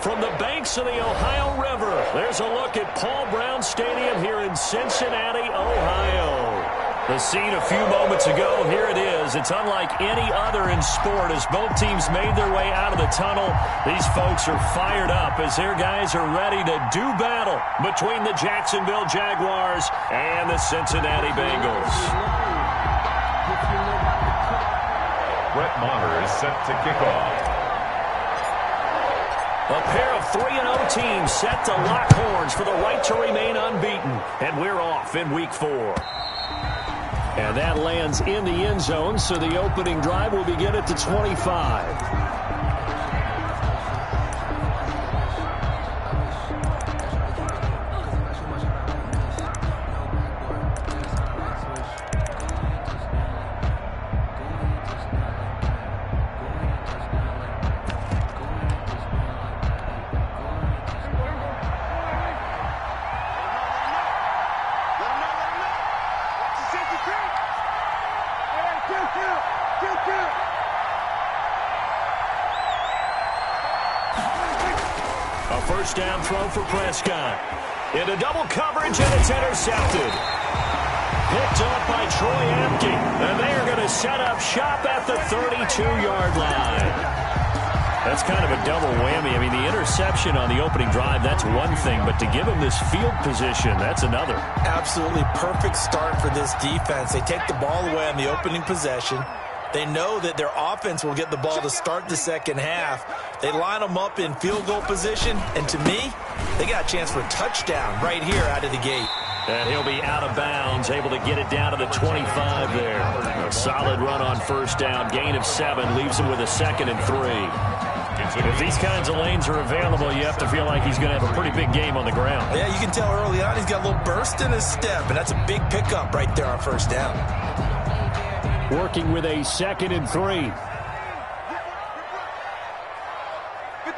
From the banks of the Ohio River, there's a look at Paul Brown Stadium here in Cincinnati, Ohio. The scene a few moments ago, here it is. It's unlike any other in sport as both teams made their way out of the tunnel. These folks are fired up as their guys are ready to do battle between the Jacksonville Jaguars and the Cincinnati Bengals. Brett Maher is set to kick off. A pair of 3-0 teams set to lock horns for the right to remain unbeaten. And we're off in Week 4. And that lands in the end zone, so the opening drive will begin at the 25. A first down throw for Prescott. Into double coverage, and it's intercepted. Picked up by Troy Apke. And they are going to set up shop at the 32-yard line. That's kind of a double whammy. I mean, the interception on the opening drive, that's one thing. But to give them this field position, that's another. Absolutely perfect start for this defense. They take the ball away on the opening possession. They know that their offense will get the ball to start the second half. They line them up in field goal position, and to me, they got a chance for a touchdown right here out of the gate. And he'll be out of bounds, able to get it down to the 25 there. A solid run on first down, gain of 7, leaves him with a 2nd and 3. If these kinds of lanes are available, you have to feel like he's going to have a pretty big game on the ground. Yeah, you can tell early on he's got a little burst in his step, and that's a big pickup right there on first down. Working with a 2nd and 3. 51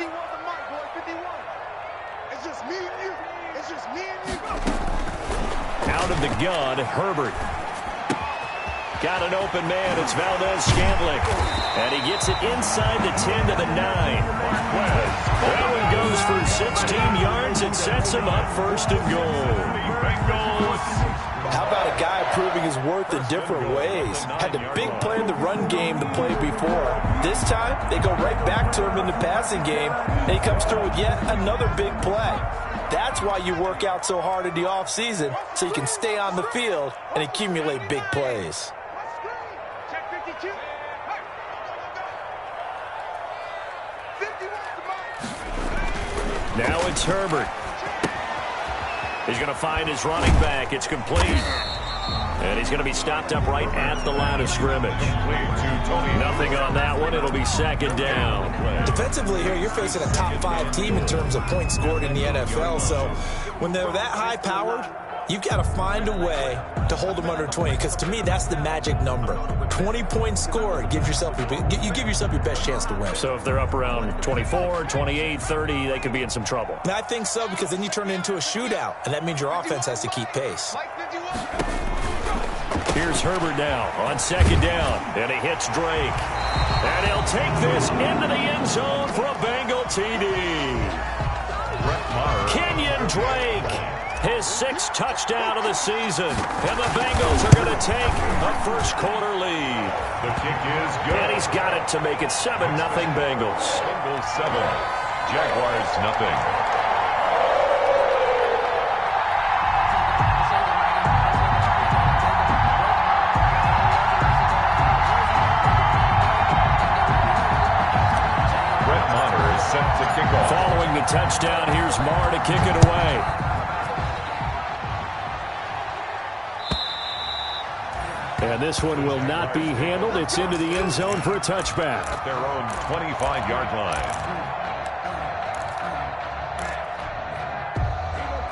to Mike, boy, 51. It's just me and you. It's just me and you. Out of the gun, Herbert. Got an open man. It's Valdez-Scantling. And he gets it inside the 10 to the 9. That one goes for 16 yards. It sets him up 1st and goal. How about a guy proving his worth in different ways? Had the big play in the run game to play before. This time, they go right back to him in the passing game, and he comes through with yet another big play. That's why you work out so hard in the offseason, so you can stay on the field and accumulate big plays. Check 52. Now it's Herbert. He's going to find his running back. It's complete. And he's going to be stopped up right at the line of scrimmage. Nothing on that one. It'll be 2nd down. Defensively here, you're facing a top 5 team in terms of points scored in the NFL. So when they're that high-powered, you've got to find a way to hold them under 20. Because to me, that's the magic number. 20 points scored, you give yourself your best chance to win. So if they're up around 24, 28, 30, they could be in some trouble. And I think so, because then you turn it into a shootout, and that means your offense has to keep pace. Here's Herbert now on 2nd down, and he hits Drake. And he'll take this into the end zone for a Bengal TD. Kenyon Drake, his 6th touchdown of the season. And the Bengals are going to take a first-quarter lead. The kick is good. And he's got it to make it 7-0 Bengals. Bengals 7, Jaguars nothing. Set to kick off. Following the touchdown, here's Maher to kick it away. And this one will not be handled. It's into the end zone for a touchback. At their own 25-yard line.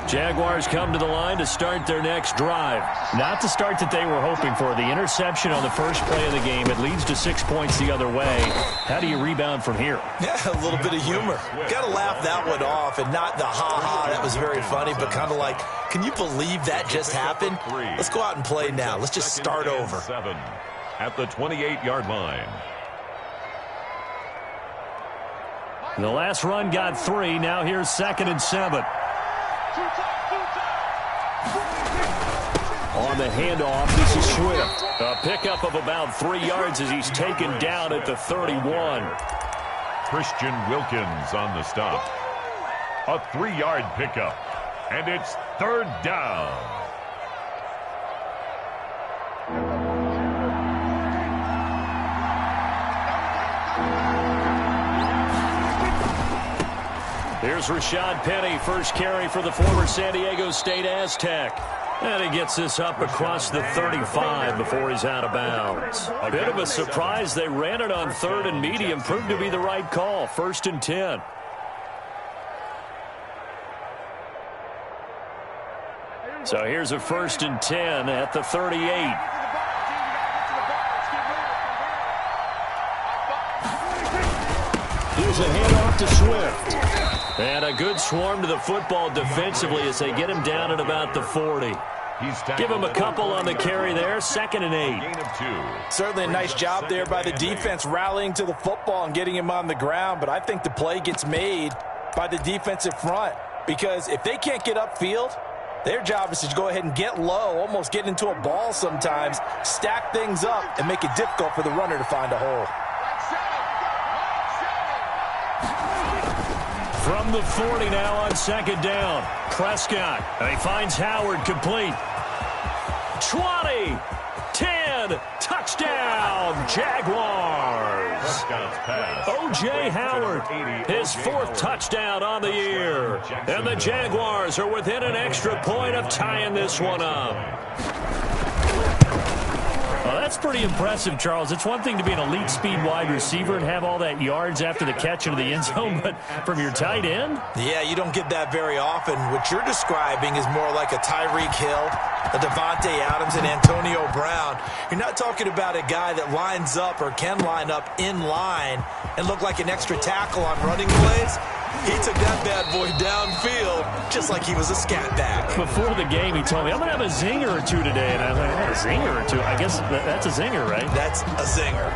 Jaguars come to the line to start their next drive. Not the start that they were hoping for. The interception on the first play of the game. It leads to 6 points the other way. How do you rebound from here? Yeah, a little bit of humor. Got to laugh that one off, and not the ha-ha, that was very funny, but kind of like, can you believe that just happened? Let's go out and play now. Let's just start over. 7 at the 28-yard line. The last run got 3. Now here's 2nd and 7. On the handoff, this is Swift. A pickup of about 3 yards as he's taken down at the 31. Christian Wilkins on the stop. A 3-yard pickup. And it's 3rd down. Here's Rashad Penny, first carry for the former San Diego State Aztec. And he gets this up across the 35 before he's out of bounds. A bit of a surprise. They ran it on 3rd and medium. Proved to be the right call. 1st and 10. So here's a 1st and 10 at the 38. Here's a handoff to Swift. And a good swarm to the football defensively as they get him down at about the 40. Give him a couple on the carry there. 2nd and 8. Certainly a nice job there by the defense rallying to the football and getting him on the ground. But I think the play gets made by the defensive front. Because if they can't get upfield, their job is to go ahead and get low, almost get into a ball sometimes, stack things up, and make it difficult for the runner to find a hole. From the 40 now on 2nd down. Prescott. And he finds Howard complete. 20, 10, touchdown, Jaguars. O.J. Howard, his 4th touchdown on the year. And the Jaguars are within an extra point of tying this one up. Well, that's pretty impressive, Charles. It's one thing to be an elite speed wide receiver and have all that yards after the catch into the end zone, but from your tight end? Yeah, you don't get that very often. What you're describing is more like a Tyreek Hill, a Devontae Adams, and Antonio Brown. You're not talking about a guy that lines up or can line up in line and look like an extra tackle on running plays. He took that bad boy downfield just like he was a scat back. Before the game, he told me, I'm going to have a zinger or two today. And I was like, a zinger or two? I guess that's a zinger, right? That's a zinger.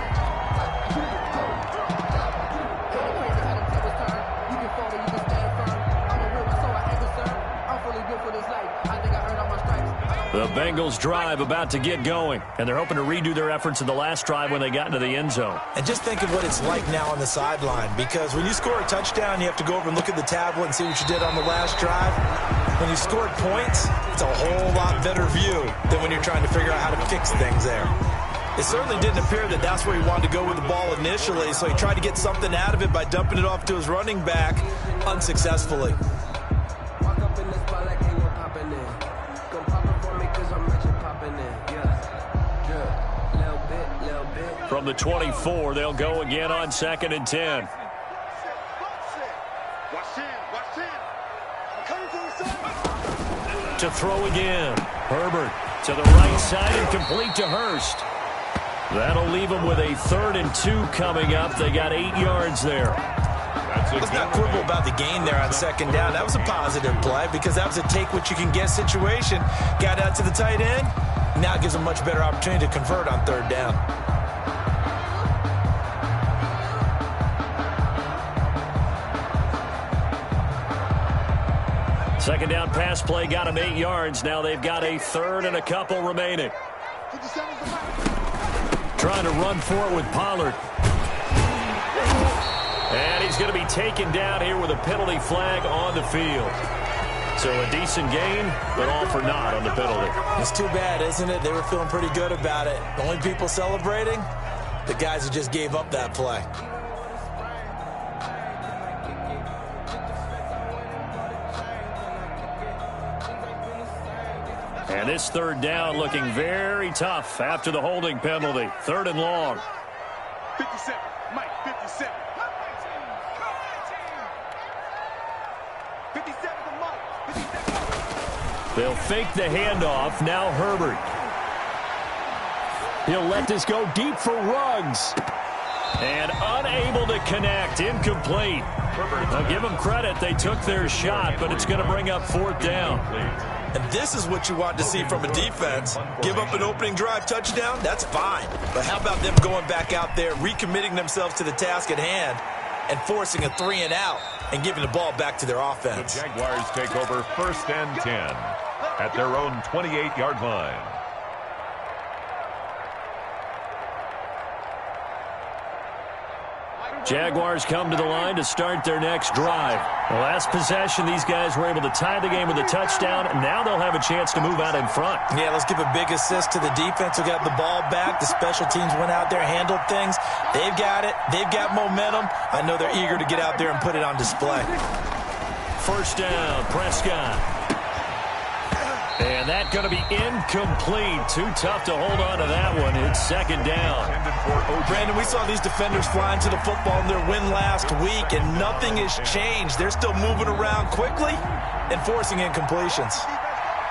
The Bengals drive about to get going, and they're hoping to redo their efforts in the last drive when they got into the end zone. And just think of what it's like now on the sideline, because when you score a touchdown, you have to go over and look at the tablet and see what you did on the last drive. When you scored points, it's a whole lot better view than when you're trying to figure out how to fix things there. It certainly didn't appear that that's where he wanted to go with the ball initially, so he tried to get something out of it by dumping it off to his running back unsuccessfully. From the 24, they'll go again on 2nd and 10. To throw again. Herbert to the right side and complete to Hurst. That'll leave them with a 3rd and 2 coming up. They got 8 yards there. Let's not quibble about the gain there on 2nd down. That was a positive play because that was a take-what-you-can-get situation. Got out to the tight end. Now it gives them a much better opportunity to convert on 3rd down. Second down pass play got him 8 yards. Now they've got a 3rd and a couple remaining. Trying to run for it with Pollard. And he's going to be taken down here with a penalty flag on the field. So a decent gain, but all for naught on the penalty. It's too bad, isn't it? They were feeling pretty good about it. The only people celebrating, the guys who just gave up that play. And this 3rd down looking very tough after the holding penalty. 3rd and long. 57, Mike, 57. 57 to Mike, 57. They'll fake the handoff. Now Herbert. He'll let this go deep for Ruggs. And unable to connect. Incomplete. Now give them credit. They took their shot, but it's going to bring up 4th down. And this is what you want to see from a defense. Give up an opening drive touchdown, that's fine. But how about them going back out there, recommitting themselves to the task at hand, and forcing a 3-and-out and giving the ball back to their offense. The Jaguars take over 1st and 10 at their own 28-yard line. Jaguars come to the line to start their next drive. The last possession, these guys were able to tie the game with a touchdown, and now they'll have a chance to move out in front. Yeah, let's give a big assist to the defense who got the ball back. The special teams went out there, handled things. They've got it. They've got momentum. I know they're eager to get out there and put it on display. First down, Prescott. And that's going to be incomplete. Too tough to hold on to that one. It's 2nd down. Brandon, we saw these defenders flying to the football in their win last week, and nothing has changed. They're still moving around quickly and forcing incompletions.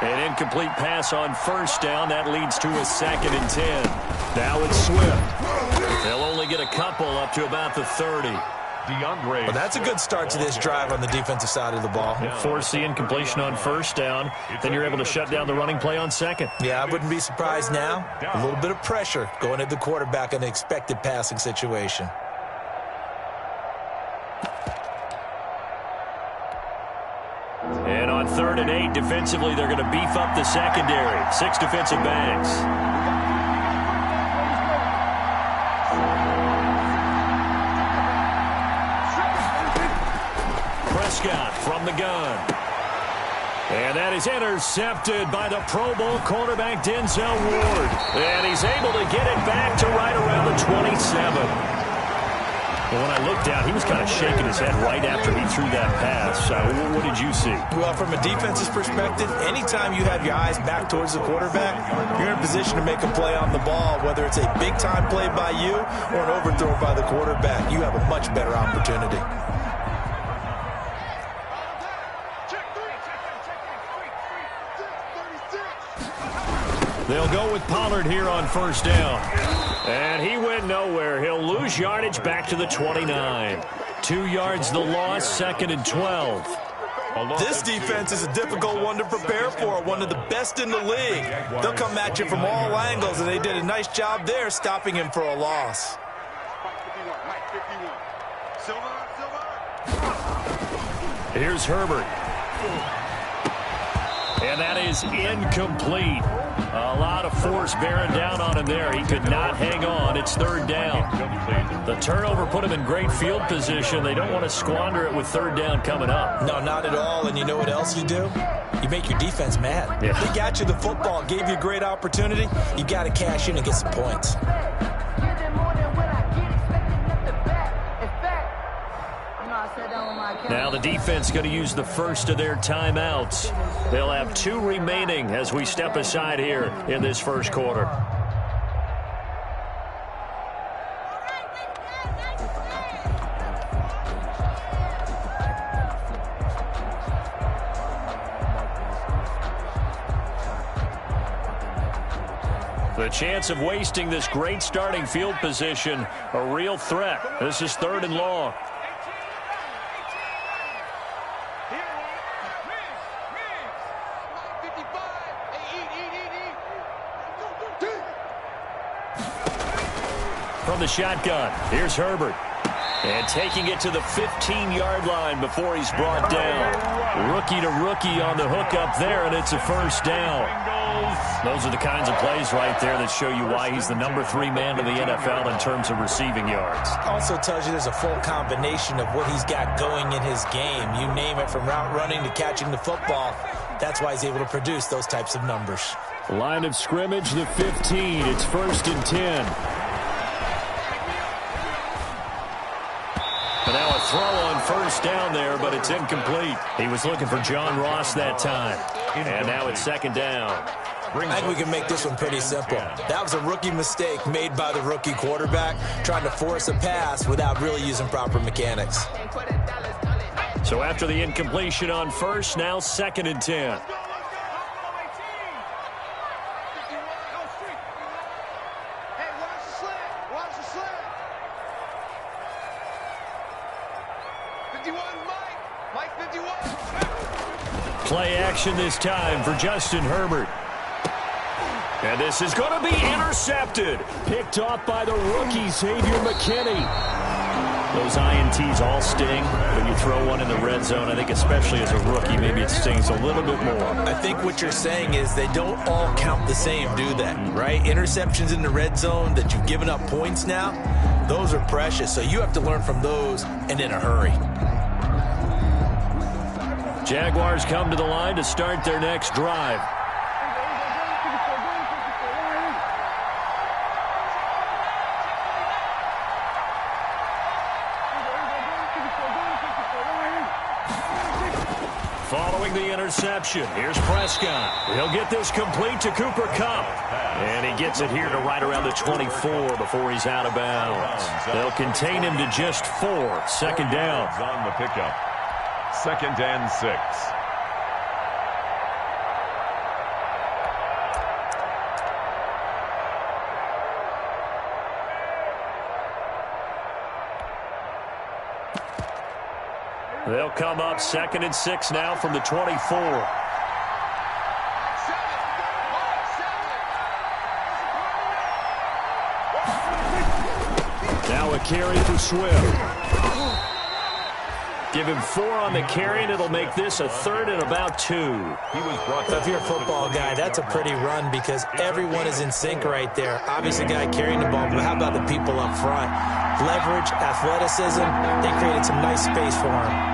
An incomplete pass on first down. That leads to a 2nd and 10. Now it's Swift. They'll only get a couple up to about the 30. Well, that's a good start to this drive on the defensive side of the ball. Force the incompletion on first down. Then you're able to shut down the running play on 2nd. Yeah, I wouldn't be surprised now. A little bit of pressure going at the quarterback in an expected passing situation. And on 3rd and 8, defensively, they're going to beef up the secondary. 6 defensive backs. Prescott from the gun. And that is intercepted by the Pro Bowl cornerback Denzel Ward. And he's able to get it back to right around the 27. Well, when I looked down, he was kind of shaking his head right after he threw that pass. What did you see? Well, from a defense's perspective, anytime you have your eyes back towards the quarterback, you're in a position to make a play on the ball, whether it's a big-time play by you or an overthrow by the quarterback. You have a much better opportunity. They'll go with Pollard here on first down. And he went nowhere. He'll lose yardage back to the 29. 2 yards the loss, 2nd and 12. This defense is a difficult one to prepare for, one of the best in the league. They'll come at you from all angles, and they did a nice job there stopping him for a loss. Here's Herbert. And that is incomplete. A lot of force bearing down on him there. He could not hang on. It's 3rd down. The turnover put him in great field position. They don't want to squander it with 3rd down coming up. No, not at all. And you know what else you do? You make your defense mad. Yeah. They got you the football, gave you a great opportunity. You got to cash in and get some points. Now the defense going to use the first of their timeouts. They'll have 2 remaining as we step aside here in this first quarter. The chance of wasting this great starting field position, a real threat. This is 3rd and long. From the shotgun, here's Herbert. And taking it to the 15-yard line before he's brought down. Rookie to rookie on the hook up there, and it's a first down. Those are the kinds of plays right there that show you why he's the number 3 man in the NFL in terms of receiving yards. Also tells you there's a full combination of what he's got going in his game. You name it, from route running to catching the football. That's why he's able to produce those types of numbers. Line of scrimmage, the 15. It's 1st and 10. And now a throw on first down there, but it's incomplete. He was looking for John Ross that time. And now it's 2nd down. I think we can make this one pretty simple. That was a rookie mistake made by the rookie quarterback, trying to force a pass without really using proper mechanics. So after the incompletion on first, now 2nd and 10. Play action this time for Justin Herbert. And this is going to be intercepted. Picked off by the rookie, Xavier McKinney. Those INTs all sting when you throw one in the red zone. I think especially as a rookie, maybe it stings a little bit more. I think what you're saying is they don't all count the same, do they? Right? Interceptions in the red zone that you've given up points now, those are precious. So you have to learn from those and in a hurry. Jaguars come to the line to start their next drive. Following the interception, here's Prescott. He'll get this complete to Cooper Kupp. And he gets it here to right around the 24 before he's out of bounds. They'll contain him to just 4. Second down. On the pickup. 2nd and 6. They'll come up 2nd and 6 now from the 24. Now a carry for Swift. Give him 4 on the carry, and it'll make this a 3rd and about 2. So if you're a football guy, that's a pretty run because everyone is in sync right there. Obviously, guy carrying the ball, but how about the people up front? Leverage, athleticism, they created some nice space for him.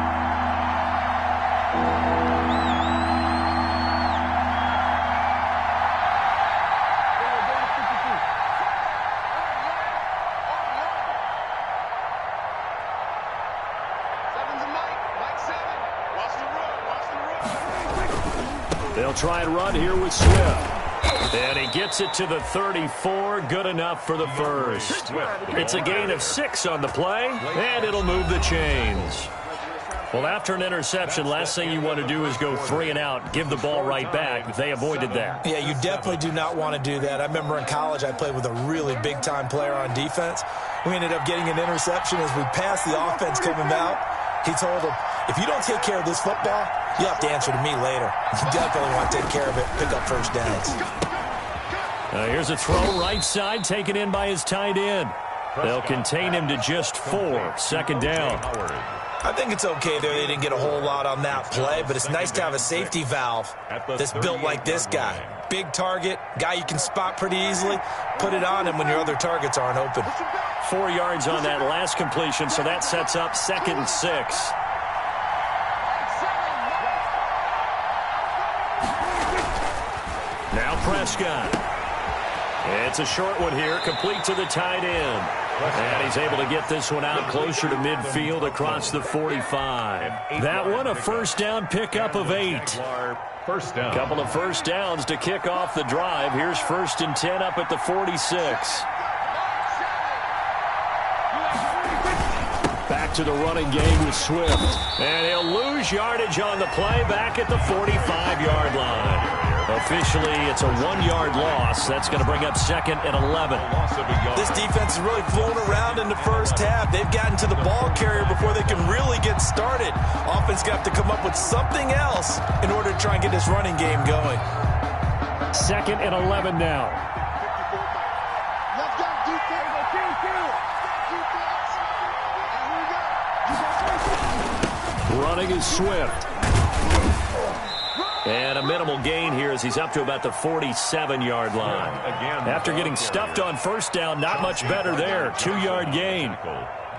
They'll try and run here with Swift. And he gets it to the 34. Good enough for the first. It's a gain of 6 on the play, and it'll move the chains. Well, after an interception, last thing you want to do is go 3 and out, give the ball right back. They avoided that. Yeah, you definitely do not want to do that. I remember in college I played with a really big-time player on defense. We ended up getting an interception as we passed the offense coming out. He told him, if you don't take care of this football, you have to answer to me later. You definitely want to take care of it, pick up first downs. Here's a throw right side taken in by his tight end. They'll contain him to just 4. Second down. I think it's okay there. They didn't get a whole lot on that play, but it's nice to have a safety valve that's built like this guy. Big target, guy you can spot pretty easily. Put it on him when your other targets aren't open. 4 yards on that last completion, so that sets up 2nd and 6. Now Prescott. It's a short one here, complete to the tight end. And he's able to get this one out closer to midfield across the 45. That one a first down pickup of 8. First down. Couple of first downs to kick off the drive. Here's 1st and 10 up at the 46. Back to the running game with Swift. And he'll lose yardage on the play back at the 45-yard line. Officially, it's a 1-yard loss. That's going to bring up 2nd and 11. This defense is really flown around in the first half. They've gotten to the ball carrier before they can really get started. Offense got to come up with something else in order to try and get this running game going. 2nd and 11 now. Let's go, defense. Running is Swift. And a minimal gain here as he's up to about the 47-yard line. After getting stuffed on first down, not much better there. 2-yard gain.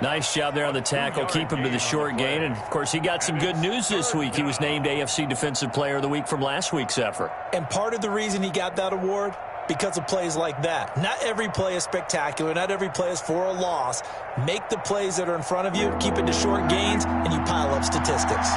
Nice job there on the tackle. Keep him to the short gain. And, of course, he got some good news this week. He was named AFC Defensive Player of the Week from last week's effort. And part of the reason he got that award, because of plays like that. Not every play is spectacular. Not every play is for a loss. Make the plays that are in front of you, keep it to short gains, and you pile up statistics.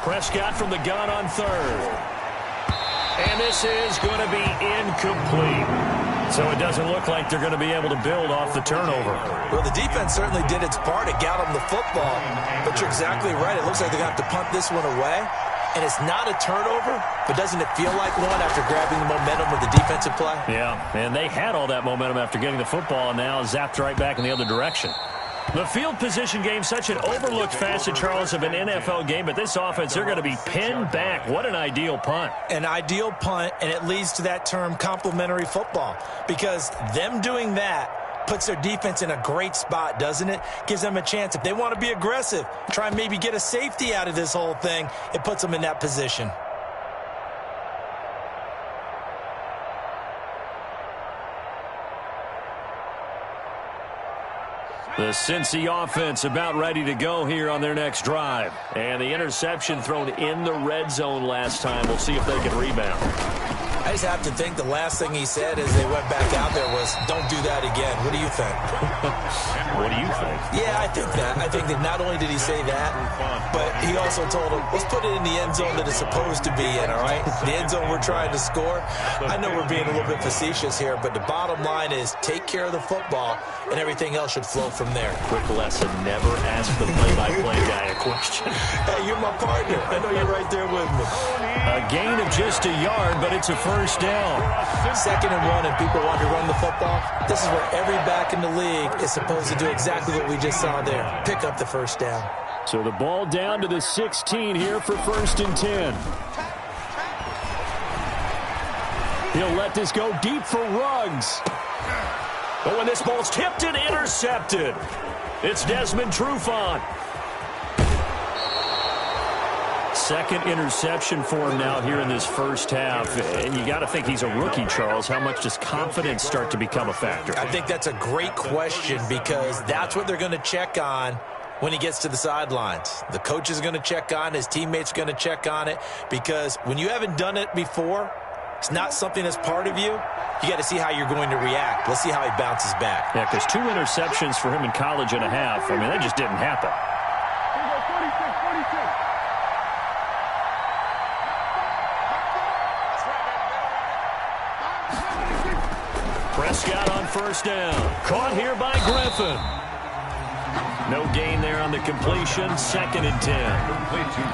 Prescott from the gun on 3rd. And this is going to be incomplete. So it doesn't look like they're going to be able to build off the turnover. Well, the defense certainly did its part. It got them the football. But you're exactly right. It looks like they're going to have to punt this one away. And it's not a turnover, but doesn't it feel like one after grabbing the momentum with the defensive play? Yeah, and they had all that momentum after getting the football and now zapped right back in the other direction. The field position game, such an overlooked facet, Charles, of an NFL game, but this offense, they're going to be pinned back. What an ideal punt. An ideal punt, and it leads to that term complementary football, because them doing that puts their defense in a great spot, doesn't it? Gives them a chance. If they want to be aggressive, try and maybe get a safety out of this whole thing, it puts them in that position. The Cincy offense about ready to go here on their next drive. And the interception thrown in the red zone last time. We'll see if they can rebound. I just have to think the last thing he said as they went back out there was, don't do that again. What do you think? What do you think? Yeah, I think that. I think that not only did he say that, but he also told him, let's put it in the end zone that it's supposed to be in, all right? The end zone we're trying to score. I know we're being a little bit facetious here, but the bottom line is take care of the football, and everything else should flow from there. Quick lesson, never ask the play-by-play guy a question. Hey, you're my partner. I know you're right there with me. A gain of just a yard, but it's a first down. 2nd and 1, and people want to run the football. This is where every back in the league is supposed to do exactly what we just saw there. Pick up the first down. So the ball down to the 16 here for 1st and 10. He'll let this go deep for Ruggs. But when this ball's tipped and intercepted, it's Desmond Trufant. 2nd interception for him now here in this first half. And you got to think he's a rookie, Charles. How much does confidence start to become a factor? I think that's a great question, because that's what they're going to check on when he gets to the sidelines. The coach is going to check on it. His teammates are going to check on it, because when you haven't done it before, it's not something that's part of you. You got to see how you're going to react. Let's see how he bounces back. Yeah, because 2 interceptions for him in college and a half. I mean, that just didn't happen. Prescott on 1st down. Caught here by Griffin. No gain there on the completion. 2nd and 10.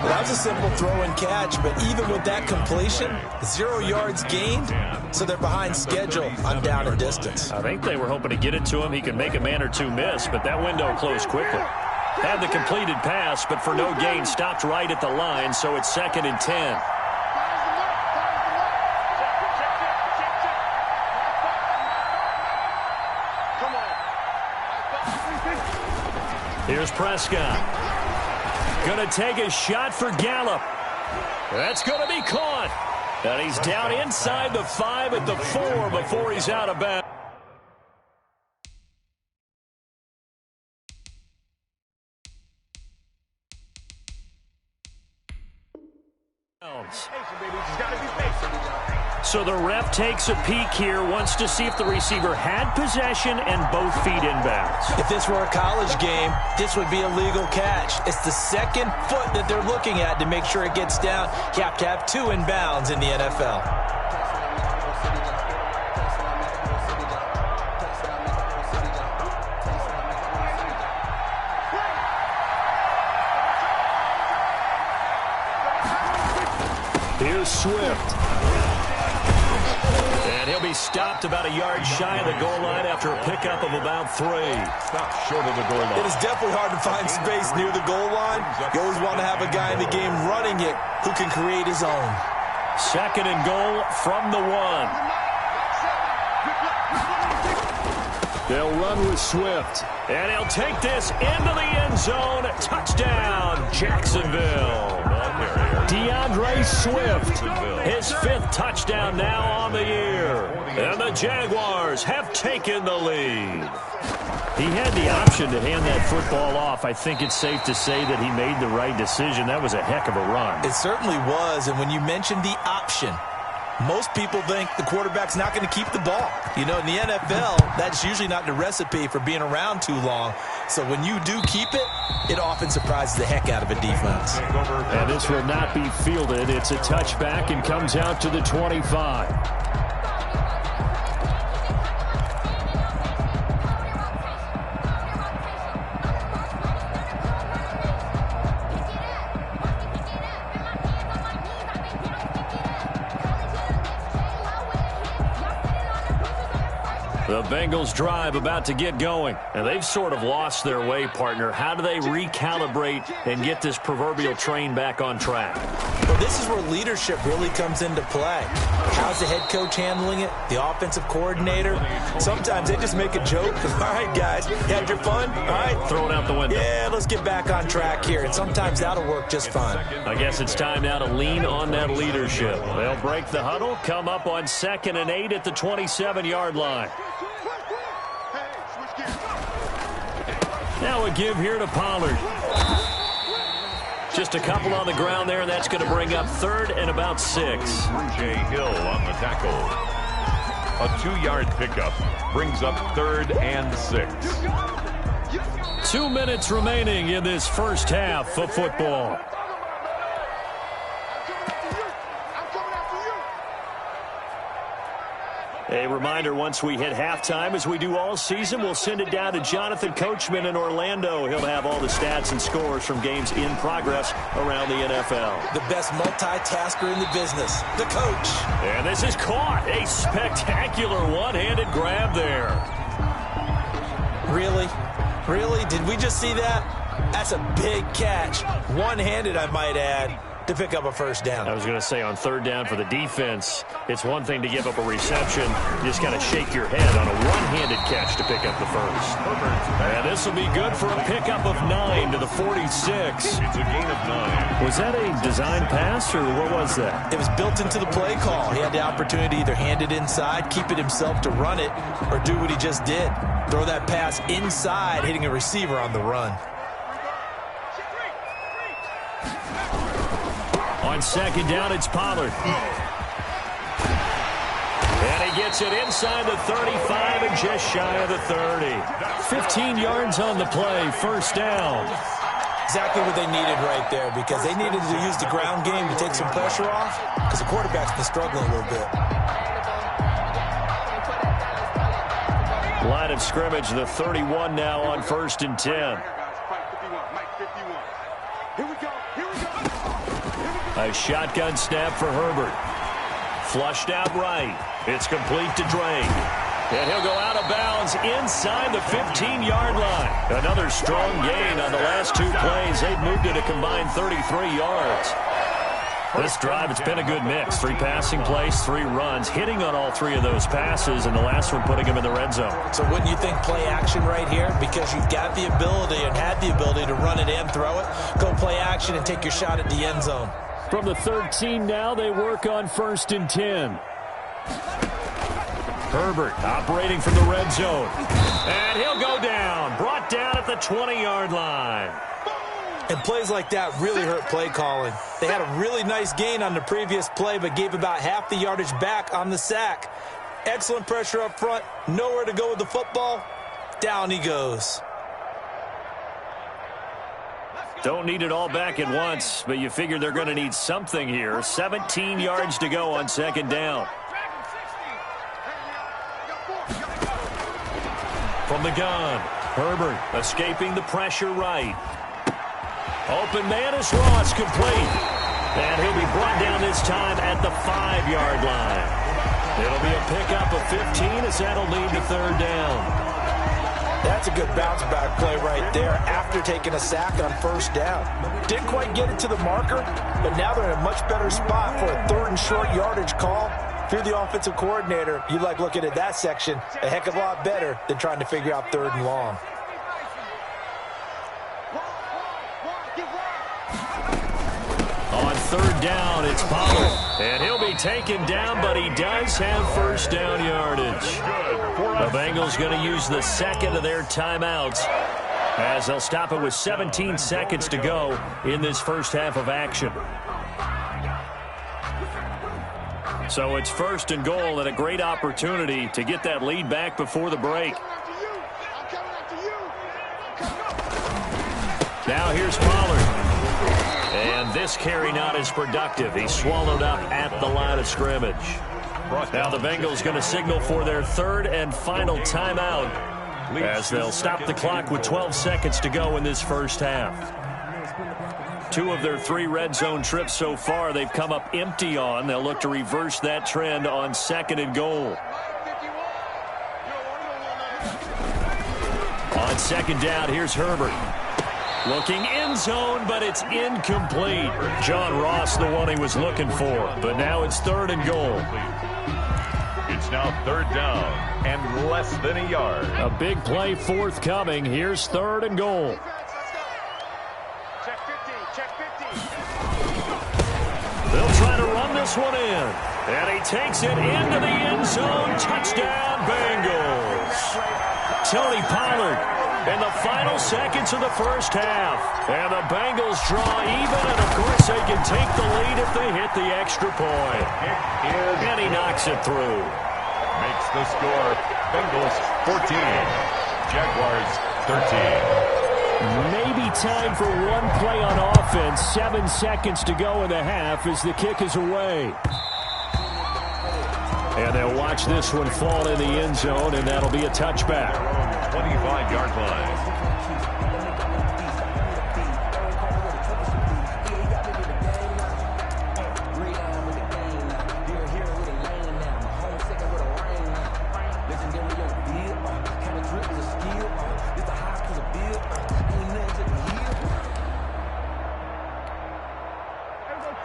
Well, that was a simple throw and catch, but even with that completion, 0 yards gained, so they're behind schedule on down and distance. I think they were hoping to get it to him. He could make a man or two miss, but that window closed quickly. Had the completed pass, but for no gain, stopped right at the line, so it's 2nd and 10. Here's Prescott. Going to take a shot for Gallup. That's going to be caught. And he's down inside the 5 at the 4 before he's out of bounds. So the ref takes a peek here, wants to see if the receiver had possession and both feet inbounds. If this were a college game, this would be a legal catch. It's the 2nd foot that they're looking at to make sure it gets down. You have to have 2 inbounds in the NFL. Here's Swift. And he'll be stopped about a yard shy of the goal line after a pickup of about 3. Stop short of the goal line. It is definitely hard to find space near the goal line. You always want to have a guy in the game running it who can create his own. 2nd and goal from the 1. They'll run with Swift. And he'll take this into the end zone. Touchdown, Jacksonville. DeAndre Swift, his 5th touchdown now on the year. And the Jaguars have taken the lead. He had the option to hand that football off. I think it's safe to say that he made the right decision. That was a heck of a run. It certainly was, and when you mentioned the option, most people think the quarterback's not going to keep the ball. You know, in the NFL, that's usually not the recipe for being around too long. So when you do keep it, it often surprises the heck out of a defense. And this will not be fielded. It's a touchback and comes out to the 25. The The Bengals drive about to get going. And they've sort of lost their way, partner. How do they recalibrate and get this proverbial train back on track? Well, this is where leadership really comes into play. How's the head coach handling it? The offensive coordinator? Sometimes they just make a joke. All right, guys, you had your fun? All right. Throw it out the window. Yeah, let's get back on track here. And sometimes that'll work just fine. I guess it's time now to lean on that leadership. They'll break the huddle, come up on 2nd and 8 at the 27-yard line. Now a give here to Pollard. Just a couple on the ground there, and that's going to bring up 3rd and about 6. J. Hill on the tackle. A 2-yard pickup brings up 3rd and 6. 2 minutes remaining in this first half of football. A reminder, once we hit halftime, as we do all season, we'll send it down to Jonathan Coachman in Orlando. He'll have all the stats and scores from games in progress around the NFL. The best multitasker in the business, the coach. And this is caught. A spectacular one-handed grab there. Really? Really? Did we just see that? That's a big catch. One-handed, I might add, to pick up a first down. I was going to say, on 3rd down for the defense, it's one thing to give up a reception. You just got to shake your head on a one-handed catch to pick up the first. And this will be good for a pickup of 9 to the 46. It's a gain of 9. Was that a design pass, or what was that? It was built into the play call. He had the opportunity to either hand it inside, keep it himself to run it, or do what he just did. Throw that pass inside, hitting a receiver on the run. On 2nd down, it's Pollard. And he gets it inside the 35 and just shy of the 30. 15 yards on the play, 1st down. Exactly what they needed right there, because they needed to use the ground game to take some pressure off, because the quarterback's been struggling a little bit. Line of scrimmage, the 31 now on 1st and 10. A shotgun snap for Herbert. Flushed out right. It's complete to Drake. And he'll go out of bounds inside the 15-yard line. Another strong gain on the last 2 plays. They've moved it a combined 33 yards. This drive, it's been a good mix. 3 passing plays, 3 runs, hitting on all 3 of those passes, and the last one putting him in the red zone. So wouldn't you think play action right here? Because you've got the ability and had the ability to run it and throw it. Go play action and take your shot at the end zone. From the 13 now, they work on 1st and 10. Herbert operating from the red zone. And he'll go down. Brought down at the 20-yard line. And plays like that really hurt play calling. They had a really nice gain on the previous play, but gave about half the yardage back on the sack. Excellent pressure up front. Nowhere to go with the football. Down he goes. Don't need it all back at once, but you figure they're going to need something here. 17 yards to go on 2nd down. From the gun, Herbert escaping the pressure right. Open man is Ross, complete. And he'll be brought down this time at the 5-yard line. It'll be a pickup of 15 as that'll lead to 3rd down. That's a good bounce back play right there after taking a sack on 1st down. Didn't quite get it to the marker, but now they're in a much better spot for a 3rd and short yardage call. If you're the offensive coordinator, you like looking at that section a heck of a lot better than trying to figure out 3rd and long. On 3rd down, it's Pollard. And he'll be taken down, but he does have 1st down yardage. The Bengals going to use the 2nd of their timeouts, as they'll stop it with 17 seconds to go in this first half of action. So it's 1st and goal, and a great opportunity to get that lead back before the break. Now here's Pollard. And this carry not as productive. He's swallowed up at the line of scrimmage. Now the Bengals going to signal for their 3rd and final timeout, as they'll stop the clock with 12 seconds to go in this first half. 2 of their 3 red zone trips so far they've come up empty on. They'll look to reverse that trend on 2nd and goal. second down, here's Herbert. Looking end zone, but it's incomplete. John Ross, the one he was looking for. But now it's 3rd and goal. It's now 3rd down and less than a yard. A big play forthcoming. Here's 3rd and goal. Check 50, check 50. They'll try to run this one in. And he takes it into the end zone. Touchdown, Bengals. Tony Pollard in the final seconds of the first half. And the Bengals draw even, and of course they can take the lead if they hit the extra point. And he knocks it through. Makes the score Bengals 14, Jaguars 13. Maybe time for one play on offense. 7 seconds to go in the half as the kick is away. And they'll watch this one fall in the end zone, and that'll be a touchback. 25-yard line.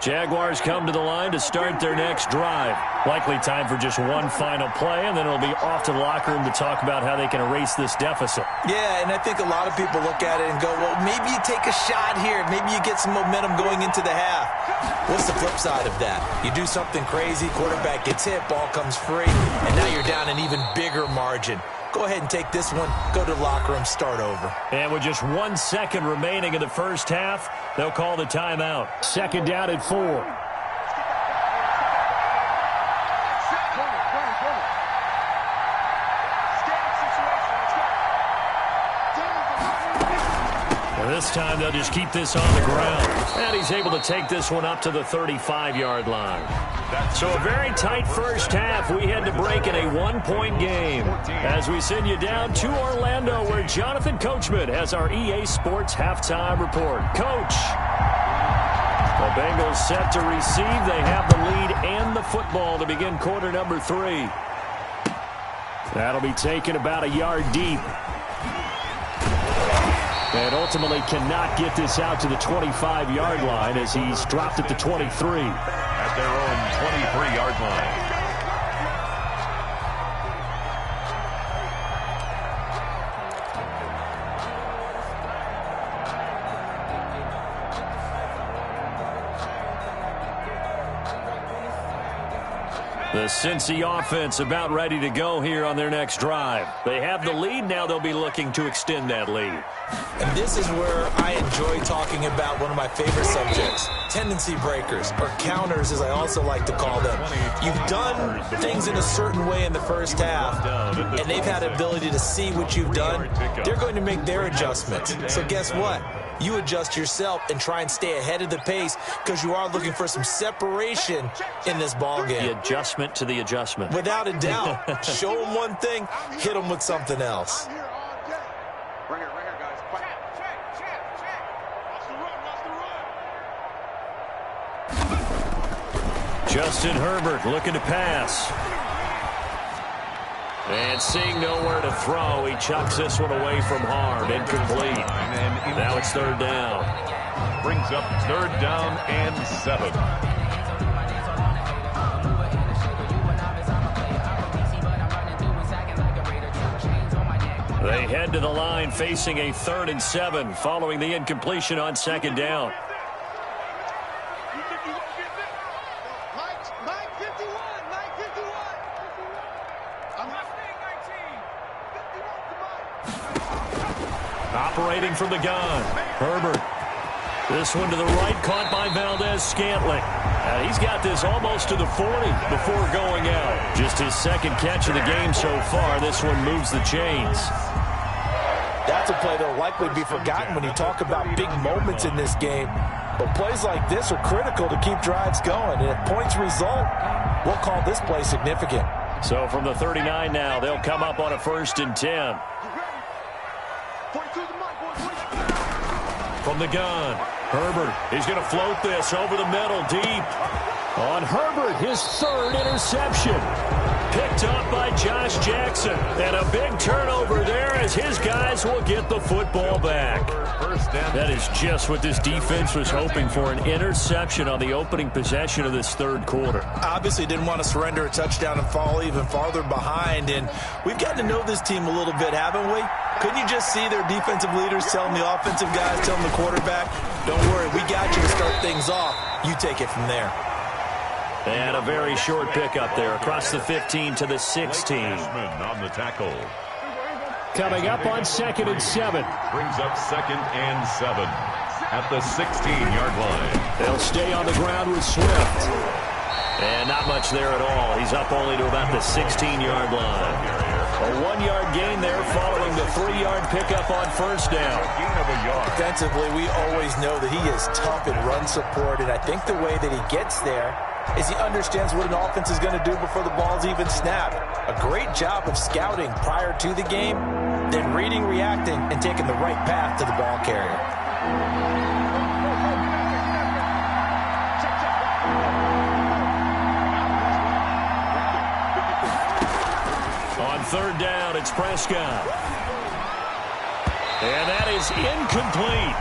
Jaguars come to the line to start their next drive. Likely time for just one final play, and then it'll be off to the locker room to talk about how they can erase this deficit. Yeah, and I think a lot of people look at it and go, well, maybe you take a shot here. Maybe you get some momentum going into the half. What's the flip side of that? You do something crazy, quarterback gets hit, ball comes free, and now you're down an even bigger margin. Go ahead and take this one, go to the locker room, start over. And with just 1 second remaining in the first half, they'll call the timeout. Second down at 4. This time they'll just keep this on the ground. And he's able to take this one up to the 35-yard line. So a very tight first half. We head to break in a 1-point game as we send you down to Orlando, where Jonathan Coachman has our EA Sports halftime report. Coach, the Bengals set to receive. They have the lead and the football to begin quarter number 3. That'll be taken about a yard deep. And ultimately cannot get this out to the 25-yard line as he's dropped at the 23. At their own 23-yard line. The Cincy offense about ready to go here on their next drive. They have the lead. Now they'll be looking to extend that lead. And this is where I enjoy talking about one of my favorite subjects, tendency breakers, or counters as I also like to call them. You've done things in a certain way in the first half, and they've had the ability to see what you've done. They're going to make their adjustments. So guess what? You adjust yourself and try and stay ahead of the pace because you are looking for some separation in this ball game. The adjustment to the adjustment. Without a doubt. Show them one thing, hit them with something else. Right here, guys. Check. Watch the run. Justin Herbert looking to pass. And seeing nowhere to throw, he chucks this one away from harm. Incomplete. And now it's 3rd down. Brings up 3rd down and 7. They head to the line facing a 3rd and 7 following the incompletion on 2nd down. Operating from the gun, Herbert. This one to the right, caught by Valdez-Scantling. He's got this almost to the 40 before going out. Just his 2nd catch of the game so far. This one moves the chains. That's a play that will likely be forgotten when you talk about big moments in this game. But plays like this are critical to keep drives going. And if points result, we'll call this play significant. So from the 39 now, they'll come up on a 1st and 10. From the gun, Herbert is going to float this over the middle deep. On Herbert, his 3rd interception. picked up by Josh Jackson. And a big turnover there as his guys will get the football back. That is just what this defense was hoping for, an interception on the opening possession of this third quarter. Obviously didn't want to surrender a touchdown and fall even farther behind. And we've gotten to know this team a little bit, haven't we? Couldn't you just see their defensive leaders telling the offensive guys, telling the quarterback, don't worry, we got you to start things off. You take it from there. And a very short pickup there across the 15 to the 16. On the tackle. Coming up on 2nd and 7. Brings up 2nd and 7 at the 16-yard line. They'll stay on the ground with Swift. And not much there at all. He's up only to about the 16-yard line. A 1-yard gain there following the 3-yard pickup on first down. Defensively, we always know that he is tough in run support, and I think the way that he gets there is he understands what an offense is going to do before the ball's even snapped. A great job of scouting prior to the game, then reading, reacting, and taking the right path to the ball carrier. On third down, it's Prescott. And that is incomplete.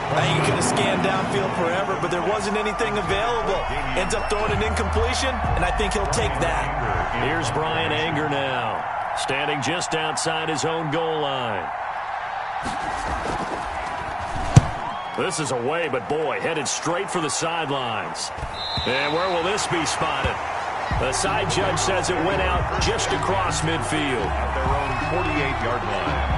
I think he could have scanned downfield forever, but there wasn't anything available. Ends up throwing an incompletion, and I think he'll take that. Here's Brian Anger now, standing just outside his own goal line. This is away, but boy, headed straight for the sidelines. And where will this be spotted? The side judge says it went out just across midfield. At their own 48-yard line.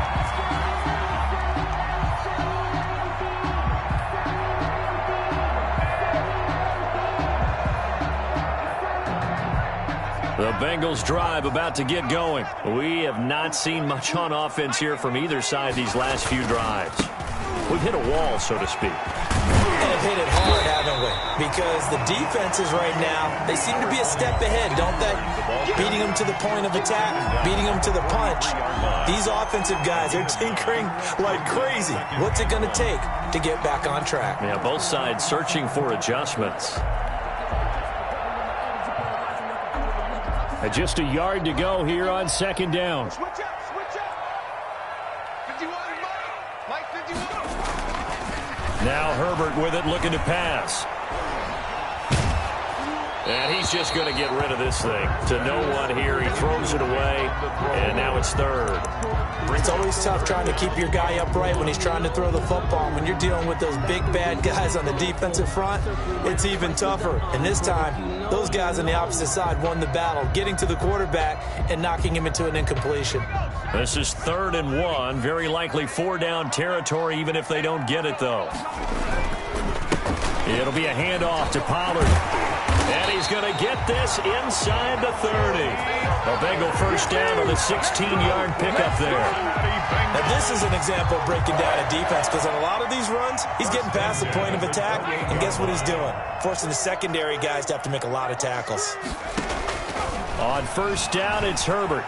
The Bengals drive about to get going. We have not seen much on offense here from either side these last few drives. We've hit a wall, so to speak. And have hit it hard, haven't we? Because the defenses right now, they seem to be a step ahead, don't they? Beating them to the point of attack, beating them to the punch. These offensive guys, they're tinkering like crazy. What's it going to take to get back on track? Yeah, both sides searching for adjustments. And just a yard to go here on second down. Switch up, switch up. 51, Mike 51. Now Herbert with it, looking to pass. And he's just going to get rid of this thing. To no one here. He throws it away, and now it's third. It's always tough trying to keep your guy upright when he's trying to throw the football. When you're dealing with those big, bad guys on the defensive front, it's even tougher. And this time, those guys on the opposite side won the battle, getting to the quarterback and knocking him into an incompletion. This is 3rd and 1. Very likely 4-down territory, even if they don't get it, though. It'll be a handoff to Pollard. And he's going to get this inside the 30. A Bengal first down on the 16-yard pickup there. Now, this is an example of breaking down a defense, because on a lot of these runs, he's getting past the point of attack, and guess what he's doing? Forcing the secondary guys to have to make a lot of tackles. On first down, it's Herbert.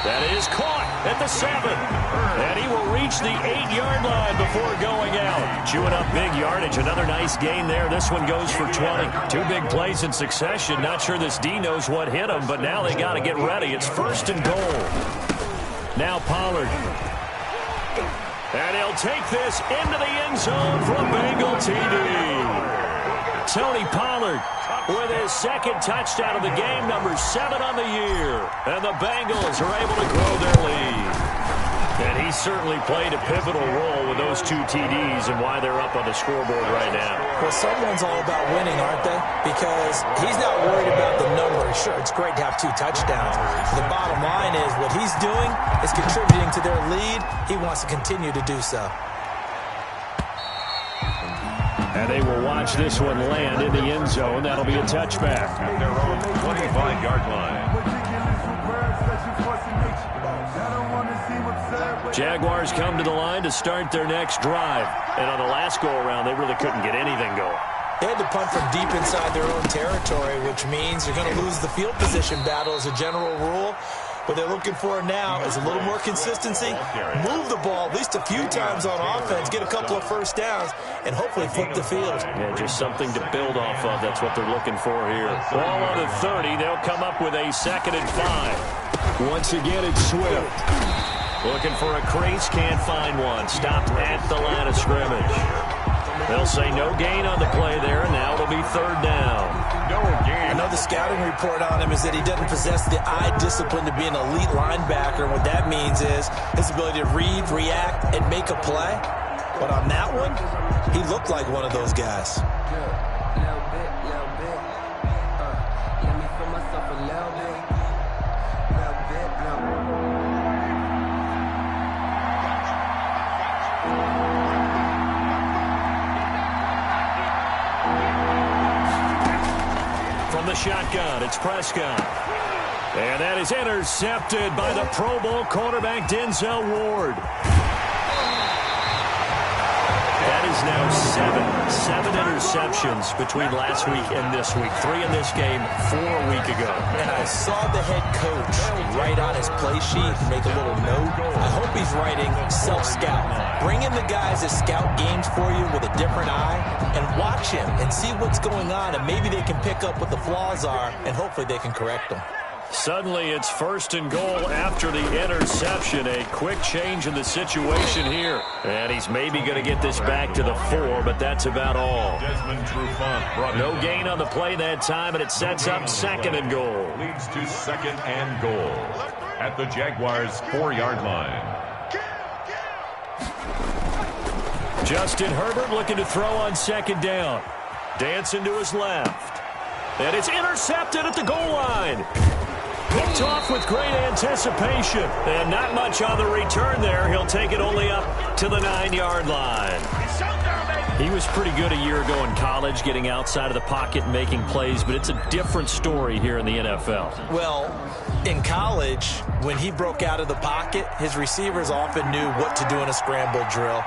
That is caught at the 7. And he will reach the 8-yard line before going out. Chewing up big yardage. Another nice gain there. This one goes for 20. 2 big plays in succession. Not sure this D knows what hit him, but now they got to get ready. It's 1st and goal. Now Pollard. And he'll take this into the end zone for a Bengal TD. Tony Pollard with his 2nd touchdown of the game, number 7 on the year. And the Bengals are able to grow their lead. And he certainly played a pivotal role with those 2 TDs and why they're up on the scoreboard right now. Well, someone's all about winning, aren't they? Because he's not worried about the numbers. Sure, it's great to have 2 touchdowns. The bottom line is what he's doing is contributing to their lead. He wants to continue to do so. And they will watch this one land in the end zone. That'll be a touchback. At their own 25-yard line. Jaguars come to the line to start their next drive. And on the last go-around, they really couldn't get anything going. They had to punt from deep inside their own territory, which means you're going to lose the field position battle as a general rule. What they're looking for now is a little more consistency, move the ball at least a few times on offense, get a couple of first downs, and hopefully flip the field. Yeah, just something to build off of. That's what they're looking for here. Ball on the 30. They'll come up with a 2nd and 5. Once again, it's Swift. Looking for a crease, can't find one. Stopped at the line of scrimmage. They'll say no gain on the play there, and now it'll be 3rd down. No gain. Another scouting report on him is that he doesn't possess the eye discipline to be an elite linebacker. And what that means is his ability to read, react, and make a play. But on that one, he looked like one of those guys. From the shotgun, it's Prescott. And that is intercepted by the Pro Bowl quarterback Denzel Ward. That is now seven interceptions between last week and this week. 3 in this game, 4 a week ago. And I saw the head coach write on his play sheet and make a little note. I hope he's writing self-scout. Bring in the guys that scout games for you with a different eye and watch him and see what's going on, and maybe they can pick up what the flaws are, and hopefully they can correct them. Suddenly it's 1st and goal after the interception. A quick change in the situation here. And he's maybe going to get this back to the 4, but that's about all. No gain on the play that time, and it sets up 2nd and goal. Leads to 2nd and goal at the Jaguars' 4-yard line. Justin Herbert looking to throw on 2nd down. Dancing to his left. And it's intercepted at the goal line. Picked off with great anticipation. And not much on the return there. He'll take it only up to the 9-yard line. He was pretty good a year ago in college, getting outside of the pocket and making plays, but it's a different story here in the NFL. Well, in college, when he broke out of the pocket, his receivers often knew what to do in a scramble drill.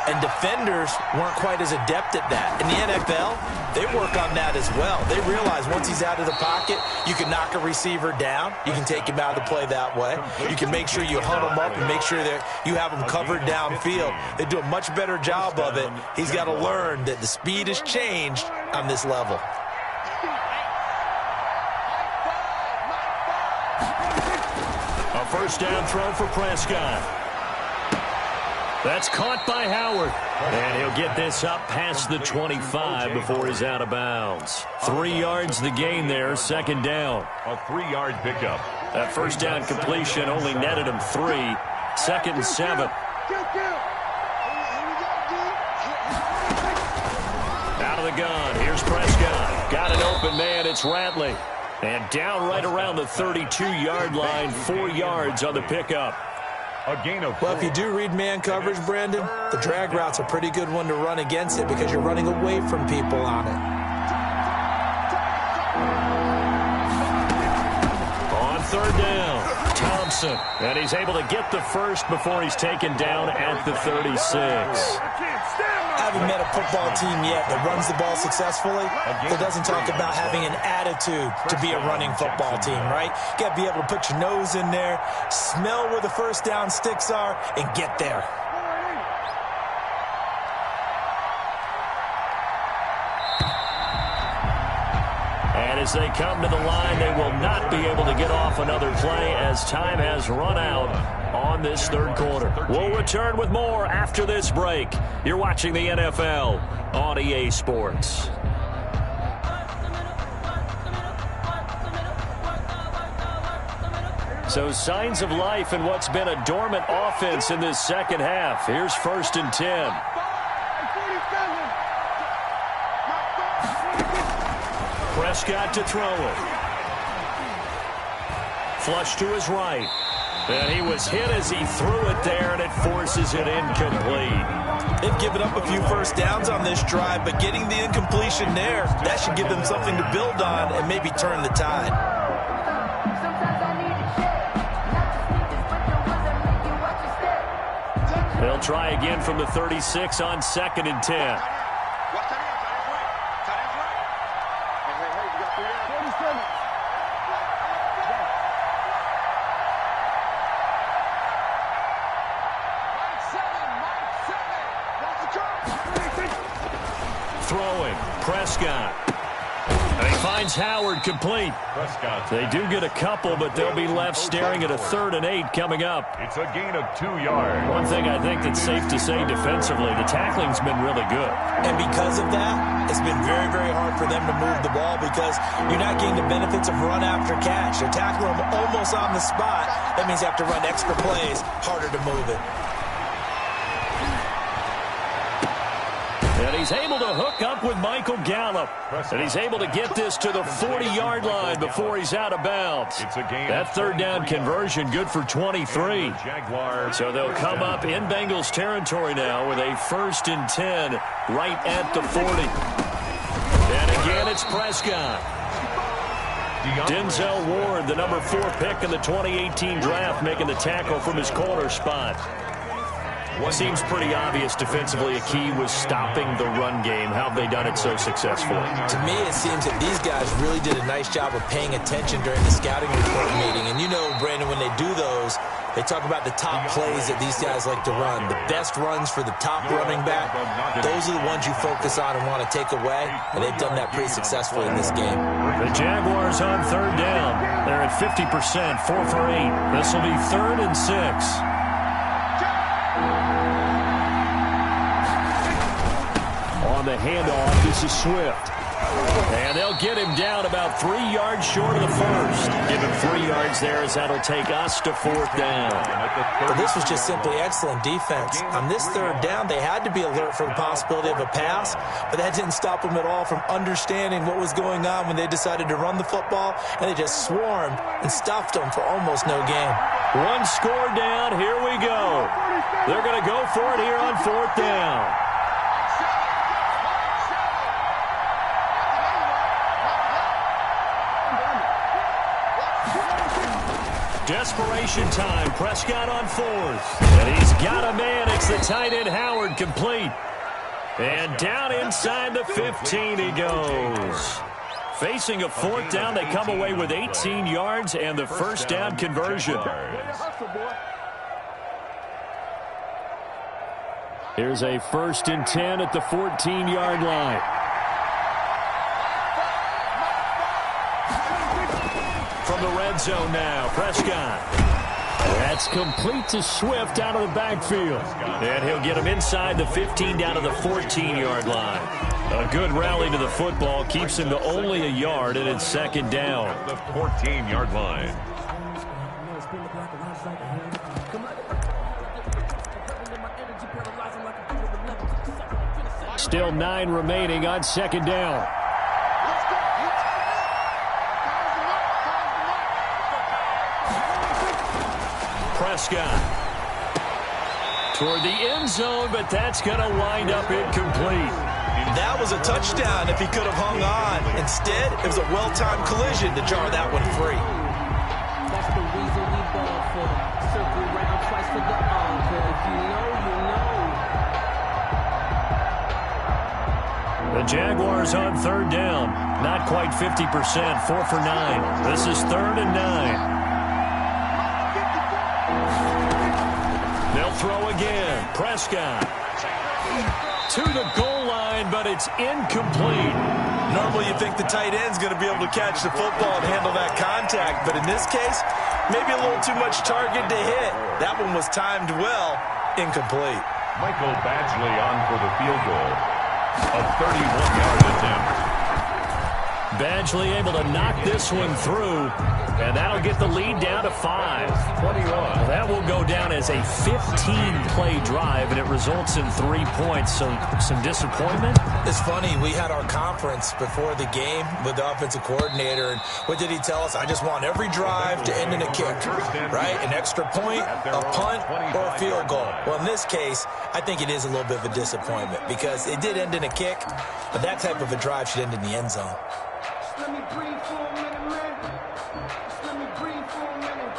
And defenders weren't quite as adept at that. In the NFL, they work on that as well. They realize once he's out of the pocket, you can knock a receiver down. You can take him out of the play that way. You can make sure you huddle him up and make sure that you have him covered downfield. They do a much better job of it. He's got to learn that the speed has changed on this level. A 1st down throw for Prescott. That's caught by Howard. And he'll get this up past the 25 before he's out of bounds. 3 yards the gain there, 2nd down. A 3-yard pickup. That 1st down completion only netted him 3. 2nd and 7. Out of the gun. Here's Prescott. Got an open man. It's Ratley. And down right around the 32-yard line. 4 yards on the pickup. A gain of 4. Well, if you do read man coverage, Brandon, the drag route's a pretty good one to run against it because you're running away from people on it. On 3rd down, Thompson. And he's able to get the first before he's taken down at the 36. I haven't met a football team yet that runs the ball successfully that doesn't talk about having an attitude to be a running football team, right? You got to be able to put your nose in there, smell where the 1st down sticks are, and get there. And as they come to the line, they will not be able to get off another play as time has run out on this 3rd quarter. We'll return with more after this break. You're watching the NFL on EA Sports. So signs of life in what's been a dormant offense in this 2nd half. Here's 1st and 10. Prescott to throw it. Flush to his right. And he was hit as he threw it there, and it forces it incomplete. They've given up a few 1st downs on this drive, but getting the incompletion there, that should give them something to build on and maybe turn the tide. They'll try again from the 36 on 2nd and 10. throwing. Prescott. And he finds Howard complete. They do get a couple, but they'll be left staring at a 3rd and 8 coming up. It's a gain of 2 yards. One thing I think that's safe to say defensively, the tackling's been really good. And because of that, it's been very, very hard for them to move the ball because you're not getting the benefits of run after catch. They're tackling them almost on the spot. That means you have to run extra plays, harder to move it. And he's able to hook up with Michael Gallup. And he's able to get this to the 40-yard line before he's out of bounds. That 3rd down conversion good for 23. So they'll come up in Bengals territory now with a 1st and 10 right at the 40. And again, it's Prescott. Denzel Ward, the number 4 pick in the 2018 draft, making the tackle from his corner spot. Seems pretty obvious defensively a key was stopping the run game. How have they done it so successfully? To me, it seems that these guys really did a nice job of paying attention during the scouting report meeting. And you know, Brandon, when they do those, they talk about the top plays that these guys like to run. The best runs for the top running back, those are the ones you focus on and want to take away. And they've done that pretty successfully in this game. The Jaguars on 3rd down. They're at 50%, 4 for 8. This will be 3rd and 6. On the handoff, this is Swift. And they'll get him down about 3 yards short of the 1st. Give him 3 yards there as that'll take us to 4th down. But this was just simply excellent defense. On this 3rd down, they had to be alert for the possibility of a pass, but that didn't stop them at all from understanding what was going on when they decided to run the football, and they just swarmed and stuffed them for almost no gain. 1 score down. Here we go. They're going to go for it here on 4th down. Desperation time. Prescott on 4th. And he's got a man. It's the tight end Howard complete. And down inside the 15 he goes. Facing a 4th down, they come away with 18 yards and the 1st down conversion. Here's a 1st and 10 at the 14-yard line. From the red zone now, Prescott. That's complete to Swift out of the backfield. And he'll get him inside the 15 down to the 14-yard line. A good rally to the football keeps him to only a yard, and it's 2nd down. The 14-yard line. Still 9 remaining on 2nd down. Prescott toward the end zone, but that's going to wind up incomplete. That was a touchdown if he could have hung on. Instead, it was a well-timed collision to jar that one free. That's the reason we ball for. Circle around twice for the encore. If you know, you know. The Jaguars on 3rd down. Not quite 50%, 4 for 9. This is 3rd and 9. They'll throw again. Prescott to the goal line, but it's incomplete. Normally you think the tight end's going to be able to catch the football and handle that contact, but in this case, maybe a little too much target to hit. That one was timed well, incomplete. Michael Badgley on for the field goal. A 31-yard attempt. Badgley able to knock this one through, and that'll get the lead down to 5. 21. That will go down as a 15-play drive, and it results in 3 points. So some disappointment. It's funny, we had our conference before the game with the offensive coordinator, and what did he tell us? I just want every drive to end in a kick, right? An extra point, a punt, or a field goal. Well, in this case, I think it is a little bit of a disappointment because it did end in a kick, but that type of a drive should end in the end zone. Let me breathe for a minute, man. Just let me breathe for a minute.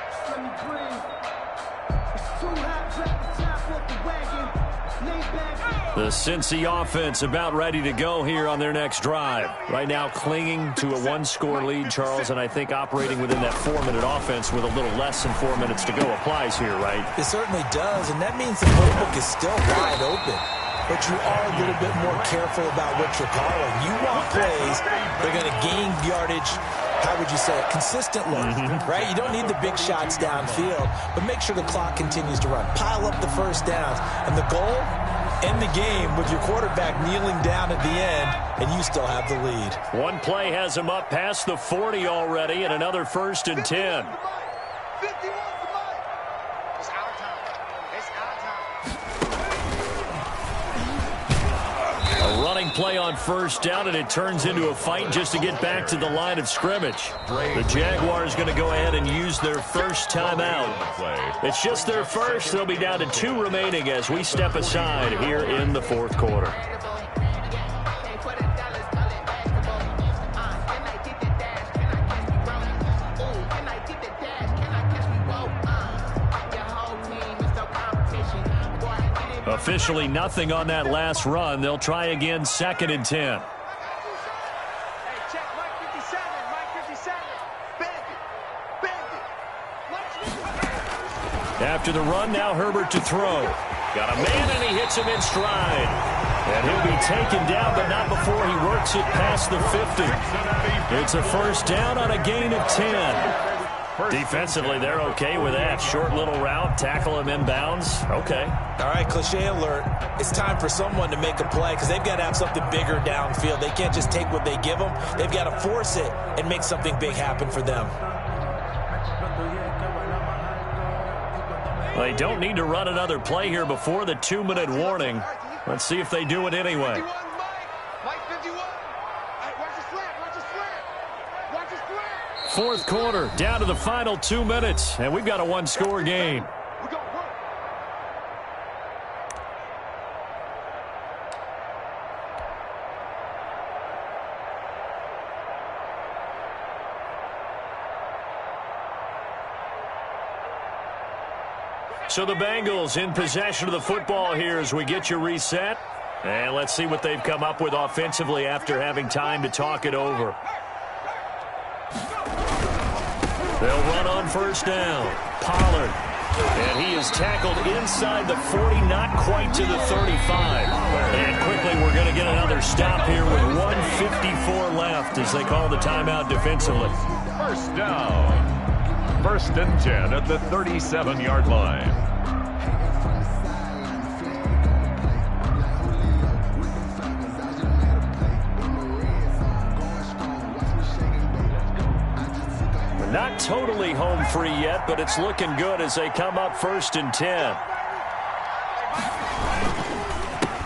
Just let me breathe. It's too hot, drop the top off the wagon. Lay back. The Cincy offense about ready to go here on their next drive. Right now clinging to a 1-score lead, Charles, and I think operating within that 4-minute offense with a little less than 4 minutes to go applies here, right? It certainly does, and that means the playbook is still wide open. but you are a little bit more careful about what you're calling. You want plays that are going to gain yardage, how would you say it, consistently, right? You don't need the big shots downfield, but make sure the clock continues to run. Pile up the first downs. And the goal, end the game with your quarterback kneeling down at the end, and you still have the lead. One play has him up past the 40 already, and another 1st and 10. 51 to Mike. It's our time. It's our time. A running play on 1st down, and it turns into a fight just to get back to the line of scrimmage. The Jaguars going to go ahead and use their first timeout. It's just their first. They'll be down to 2 remaining as we step aside here in the 4th quarter. Officially nothing on that last run. They'll try again, 2nd and 10. Hey, check Mike 57. Mike 57. Bend it. After the run, now Herbert to throw. Got a man, and he hits him in stride. And he'll be taken down, but not before he works it past the 50. It's a 1st down on a gain of 10. Defensively, they're okay with that. Short little route, tackle him inbounds. Okay. All right, cliche alert. It's time for someone to make a play because they've got to have something bigger downfield. They can't just take what they give them. They've got to force it and make something big happen for them. They don't need to run another play here before the 2-minute warning. Let's see if they do it anyway. Mike 51. Watch the slant. Watch the slant. Watch the slant. 4th quarter, down to the final 2 minutes, and we've got a 1-score game. We go work. So the Bengals in possession of the football here as we get you reset. And let's see what they've come up with offensively after having time to talk it over. They'll run on 1st down. Pollard. And he is tackled inside the 40, not quite to the 35. And quickly we're going to get another stop here with 1:54 left as they call the timeout defensively. 1st down. 1st and 10 at the 37-yard line. Not totally home free yet, but it's looking good as they come up 1st and 10.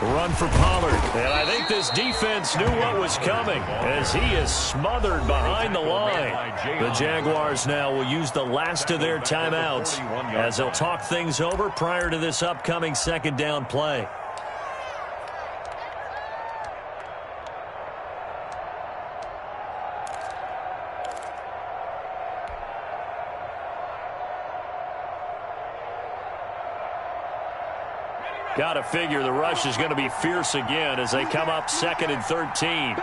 Run for Pollard. And I think this defense knew what was coming as he is smothered behind the line. The Jaguars now will use the last of their timeouts as they'll talk things over prior to this upcoming 2nd down play. Got to figure the rush is going to be fierce again as they come up 2nd and 13.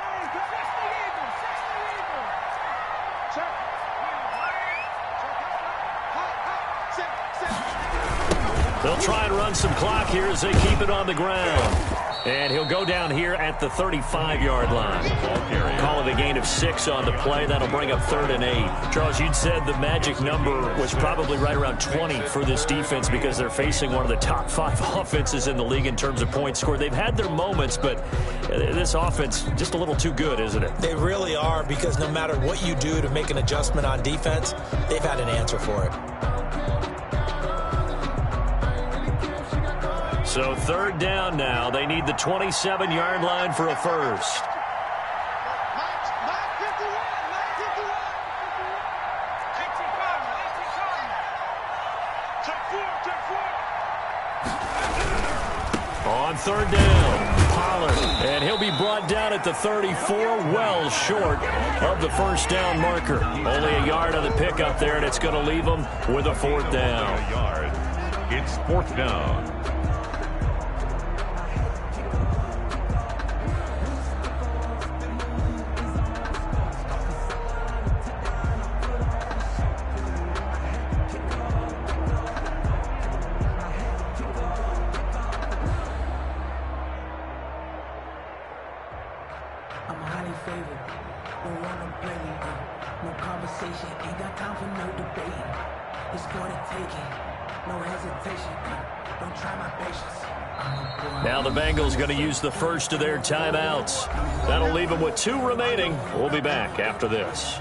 They'll try and run some clock here as they keep it on the ground. And he'll go down here at the 35-yard line. Call it a gain of 6 on the play. That'll bring up 3rd and 8. Charles, you'd said the magic number was probably right around 20 for this defense because they're facing one of the top 5 offenses in the league in terms of points scored. They've had their moments, but this offense just a little too good, isn't it? They really are, because no matter what you do to make an adjustment on defense, they've had an answer for it. So 3rd down now. They need the 27-yard line for a first. On 3rd down, Pollard. And he'll be brought down at the 34, well short of the 1st down marker. Only a yard on the pickup there, and it's going to leave them with a 4th down. It's 4th down. favor. Don't wanna play it. No conversation, ain't got time for no debate. It's gonna take it, no hesitation. Don't try my patience. Now the Bengals going to use the first of their timeouts. That'll leave them with 2 remaining. We'll be back after this.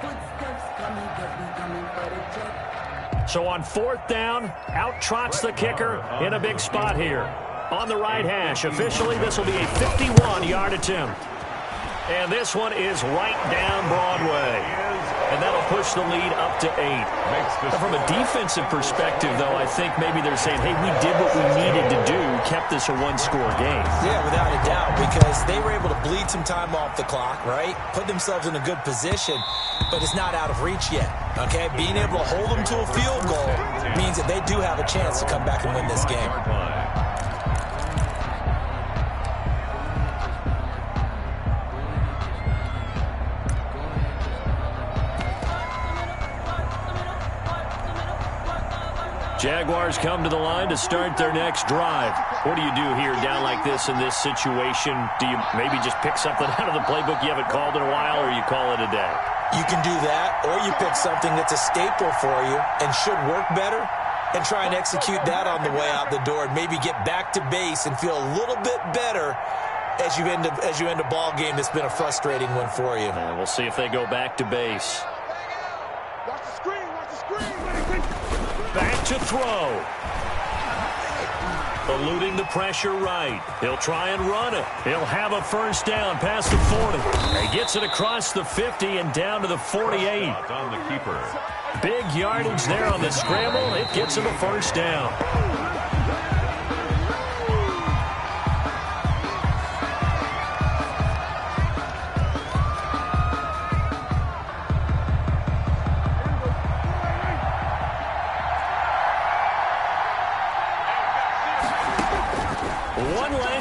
So on 4th down, out trots the kicker in a big spot here. On the right hash, officially this will be a 51-yard attempt. And this one is right down Broadway. And that'll push the lead up to 8. Now, from a defensive perspective, though, I think maybe they're saying, hey, we did what we needed to do, kept this a 1-score game. Yeah, without a doubt, because they were able to bleed some time off the clock, right? Put themselves in a good position, but it's not out of reach yet, okay? Being able to hold them to a field goal means that they do have a chance to come back and win this game. Jaguars come to the line to start their next drive. What do you do here down like this in this situation? Do you maybe just pick something out of the playbook you haven't called in a while, or you call it a day? You can do that, or you pick something that's a staple for you and should work better and try and execute that on the way out the door and maybe get back to base and feel a little bit better as you end a ball game that's been a frustrating one for you. And we'll see if they go back to base. Watch the screen, watch the screen. Back to throw. Eluding the pressure right. He'll try and run it. He'll have a first down past the 40. He gets it across the 50 and down to the 48. On the keeper. Big yardage there on the scramble. It gets him a first down.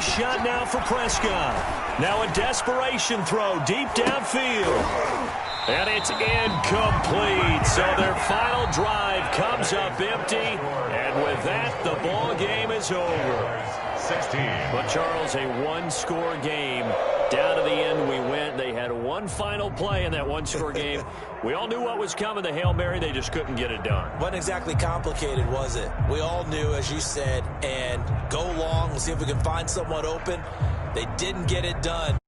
Shot now for Prescott. Now a desperation throw deep downfield. And it's incomplete. So their final drive comes up empty. And with that, the ball game is over. 16. But, Charles, a 1-score game. Down to the end we went. They had one final play in that 1-score game. We all knew what was coming. The Hail Mary, they just couldn't get it done. Wasn't exactly complicated, was it? We all knew, as you said, and go long. We'll see if we can find someone open. They didn't get it done.